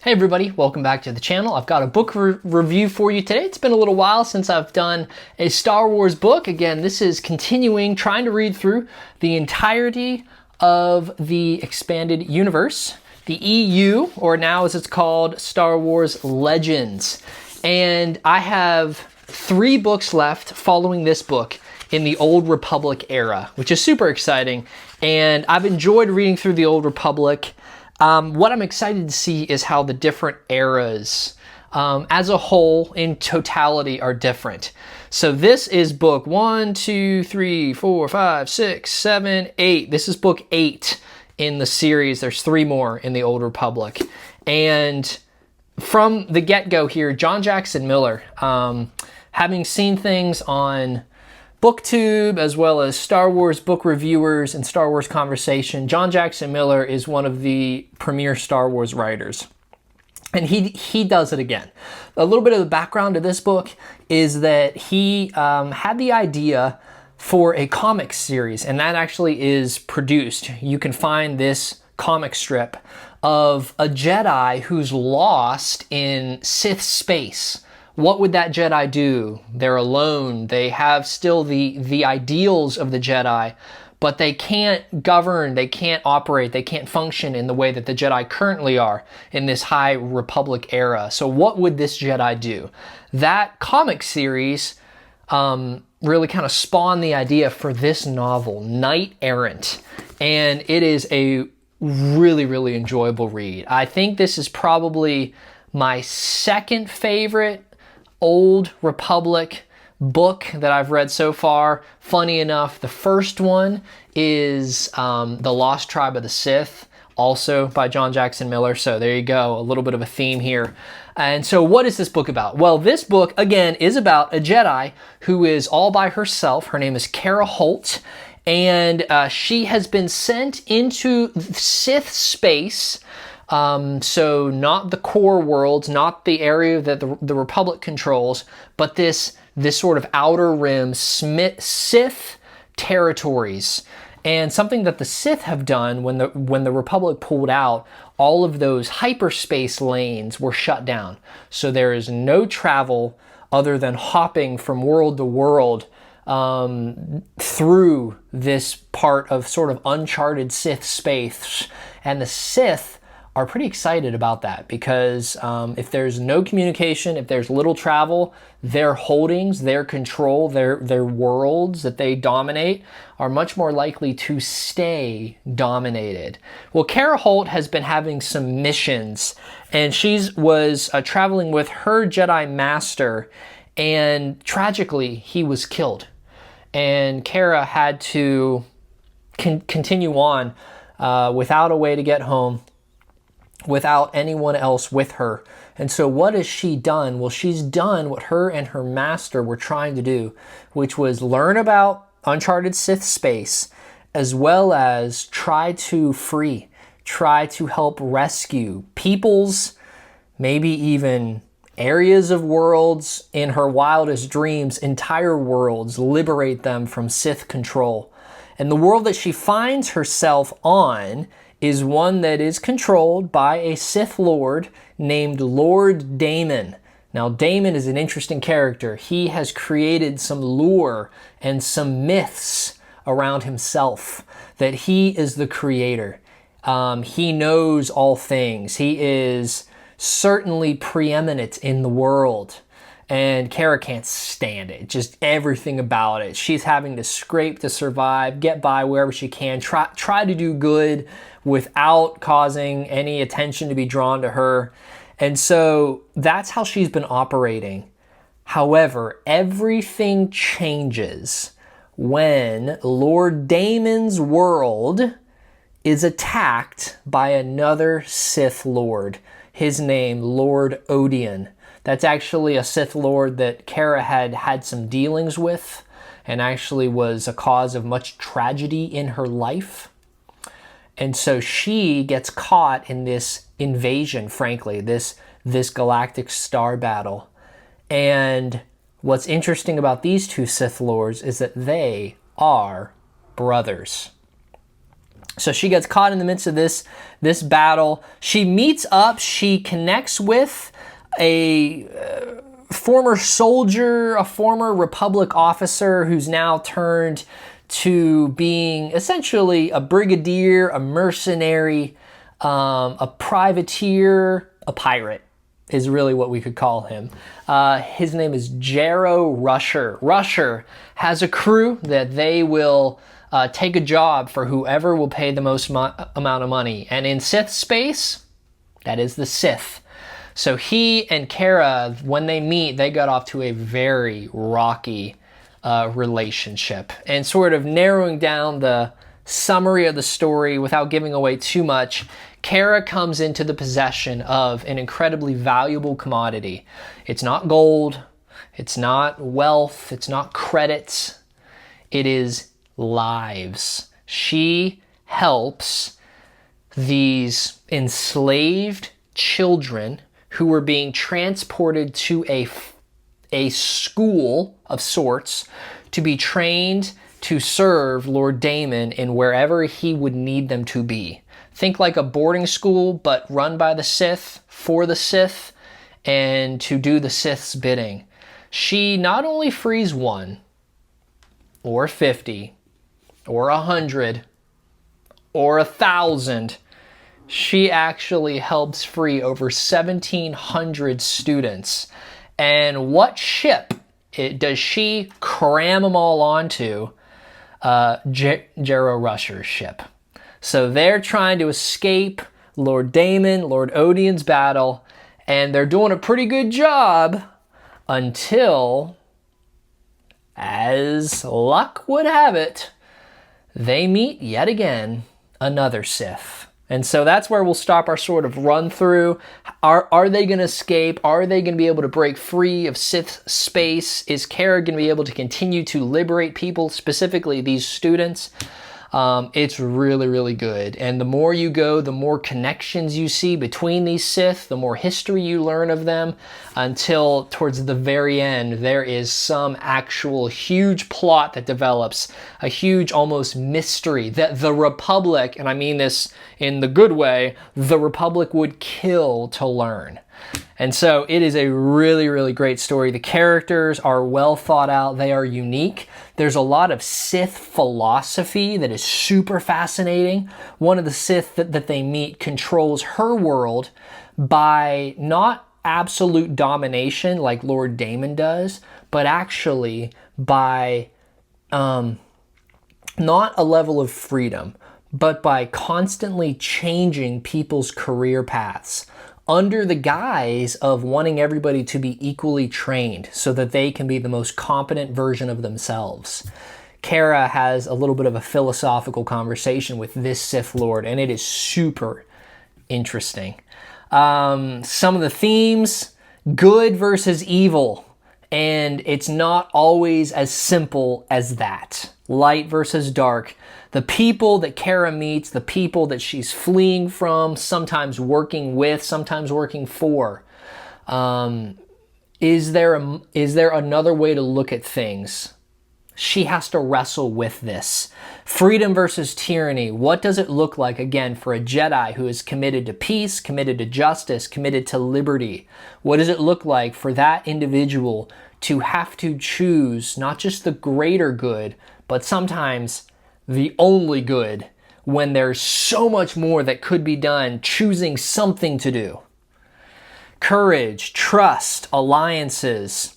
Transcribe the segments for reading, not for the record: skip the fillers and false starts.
Hey everybody, welcome back to the channel. I've got a book review for you today. It's been a little while since I've done a Star Wars book. Again, this is continuing, trying to read through the entirety of the expanded universe, the EU, or now as it's called, Star Wars Legends. And I have 3 books left following this book in the Old Republic era, which is super exciting. And I've enjoyed reading through the Old Republic. What I'm excited to see is how the different eras as a whole in totality are different. So this is book 1, 2, 3, 4, 5, 6, 7, 8. This is book 8 in the series. There's 3 more in the Old Republic. And from the get-go here, John Jackson Miller, having seen things on BookTube, as well as Star Wars book reviewers and Star Wars conversation, John Jackson Miller is one of the premier Star Wars writers. And he does it again. A little bit of the background to this book is that he had the idea for a comic series, and that actually is produced. You can find this comic strip of a Jedi who's lost in Sith space. What would that Jedi do? They're alone. They have still the ideals of the Jedi, but they can't govern, they can't operate, they can't function in the way that the Jedi currently are in this High Republic era. So what would this Jedi do? That comic series really kind of spawned the idea for this novel, Knight Errant. And it is a really, really enjoyable read. I think this is probably my second favorite Old Republic book that I've read so far. Funny enough, the first one is The Lost Tribe of the Sith, also by John Jackson Miller. So there you go, a little bit of a theme here. And so what is this book about? Well, this book, again, is about a Jedi who is all by herself. Her name is Kerry Holt, and she has been sent into Sith space. So not the core worlds, not the area that the Republic controls, but this sort of outer rim Sith territories. And something that the Sith have done when the Republic pulled out, all of those hyperspace lanes were shut down. So there is no travel other than hopping from world to world through this part of sort of uncharted Sith space. And the Sith are pretty excited about that because if there's no communication, if there's little travel, their holdings, their control, their worlds that they dominate are much more likely to stay dominated. Well, Kerry Holt has been having some missions, and she was traveling with her Jedi Master, and tragically he was killed. And Kerra had to continue on without a way to get home, without anyone else with her. And so what has she done? Well, she's done what her and her master were trying to do, which was learn about uncharted Sith space, as well as try to help rescue peoples, maybe even areas of worlds, in her wildest dreams, entire worlds, liberate them from Sith control. And the world that she finds herself on is one that is controlled by a Sith Lord named Lord Damon. Now, Damon is an interesting character. He has created some lore and some myths around himself, that he is the creator. He knows all things. He is certainly preeminent in the world. And Kerra can't stand it, just everything about it. She's having to scrape to survive, get by wherever she can, try to do good without causing any attention to be drawn to her. And so that's how she's been operating. However, everything changes when Lord Damon's world is attacked by another Sith Lord. His name, Lord Odion. That's actually a Sith Lord that Kerra had some dealings with, and actually was a cause of much tragedy in her life. And so she gets caught in this invasion, frankly, this galactic star battle. And what's interesting about these two Sith Lords is that they are brothers. So she gets caught in the midst of this battle. She meets up. She connects with a former soldier, a former Republic officer who's now turned to being essentially a brigadier, a mercenary, a privateer, a pirate is really what we could call him. His name is Jero Rusher. Rusher has a crew that they will take a job for whoever will pay the most amount of money. And in Sith space, that is the Sith. So he and Kerra, when they meet, they got off to a very rocky relationship. And sort of narrowing down the summary of the story without giving away too much, Kerra comes into the possession of an incredibly valuable commodity. It's not gold, it's not wealth, it's not credits, it is lives. She helps these enslaved children who were being transported to a school of sorts to be trained to serve Lord Damon in wherever he would need them to be. Think like a boarding school, but run by the Sith, for the Sith, and to do the Sith's bidding. She not only frees one, or 50, or 100, or 1,000, she actually helps free over 1,700 students. And what ship does she cram them all onto? Jero Rusher's ship. So they're trying to escape Lord Damon, Lord Odian's battle, and they're doing a pretty good job until, as luck would have it, they meet yet again another Sith. And so that's where we'll stop our sort of run through. Are they going to escape? Are they going to be able to break free of Sith space? Is Kerra going to be able to continue to liberate people, specifically these students? It's really, really good. And the more you go, the more connections you see between these Sith, the more history you learn of them, until towards the very end, there is some actual huge plot that develops, a huge almost mystery that the Republic, and I mean this in the good way, the Republic would kill to learn. And so it is a really, really great story. The characters are well thought out. They are unique. There's a lot of Sith philosophy that is super fascinating. One of the Sith that they meet controls her world by not absolute domination like Lord Damon does, but actually by not a level of freedom, but by constantly changing people's career paths under the guise of wanting everybody to be equally trained so that they can be the most competent version of themselves. Kerra has a little bit of a philosophical conversation with this Sith Lord, and it is super interesting. Some of the themes, good versus evil, and it's not always as simple as that. Light versus dark. The people that Kerra meets, the people that she's fleeing from, sometimes working with, sometimes working for. Is there another way to look at things? She has to wrestle with this. Freedom versus tyranny. What does it look like, again, for a Jedi who is committed to peace, committed to justice, committed to liberty? What does it look like for that individual to have to choose not just the greater good, but sometimes the only good, when there's so much more that could be done, choosing something to do? Courage, trust, alliances,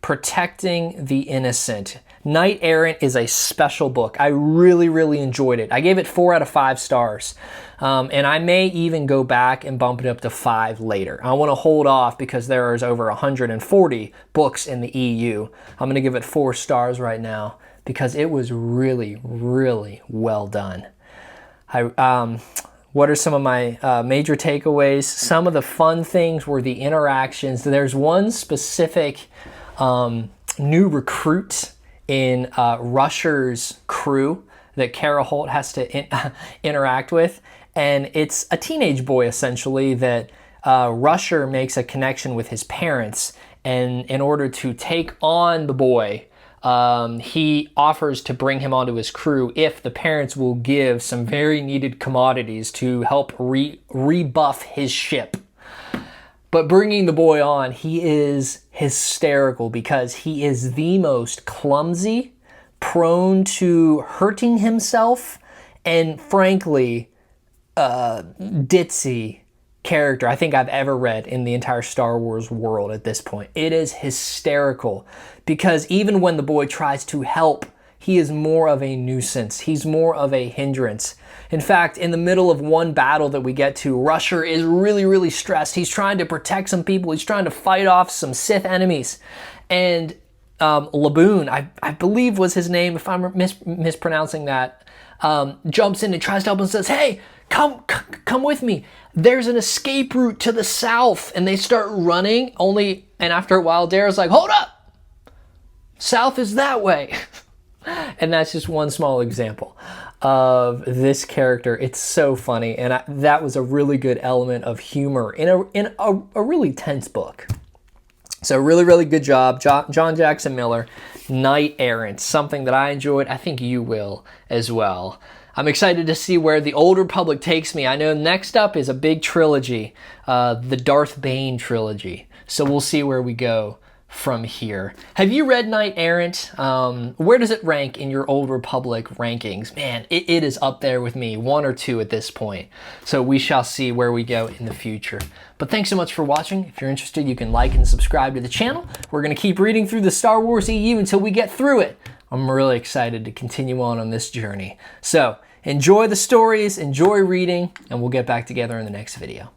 protecting the innocent. Knight Errant is a special book. I really, really enjoyed it. I gave it 4 out of 5 stars. And I may even go back and bump it up to 5 later. I want to hold off because there is over 140 books in the EU. I'm going to give it 4 stars right now because it was really, really well done. What are some of my major takeaways? Some of the fun things were the interactions. There's one specific new recruit in Rusher's crew that Kerry Holt has to interact with. And it's a teenage boy, essentially, that Rusher makes a connection with his parents. And in order to take on the boy, he offers to bring him onto his crew if the parents will give some very needed commodities to help rebuff his ship. But bringing the boy on, he is hysterical because he is the most clumsy, prone to hurting himself, and frankly, ditzy character I think I've ever read in the entire Star Wars world at this point. It is hysterical because even when the boy tries to help, he is more of a nuisance. He's more of a hindrance. In fact, in the middle of one battle that we get to, Rusher is really, really stressed. He's trying to protect some people. He's trying to fight off some Sith enemies. And Laboon, I believe was his name, if I'm mispronouncing that, jumps in and tries to help and says, hey, come with me. There's an escape route to the south. And they start running and after a while, Dara's like, hold up. South is that way. And that's just one small example of this character. It's so funny. And that was a really good element of humor in a really tense book. So really, really good job. John Jackson Miller, Knight Errant, something that I enjoyed. I think you will as well. I'm excited to see where the Old Republic takes me. I know next up is a big trilogy, the Darth Bane trilogy. So we'll see where we go from here. Have you read Knight Errant? Where does it rank in your Old Republic rankings? Man, it is up there with me, 1 or 2 at this point. So we shall see where we go in the future. But thanks so much for watching. If you're interested, you can like and subscribe to the channel. We're going to keep reading through the Star Wars EU until we get through it. I'm really excited to continue on this journey. So enjoy the stories, enjoy reading, and we'll get back together in the next video.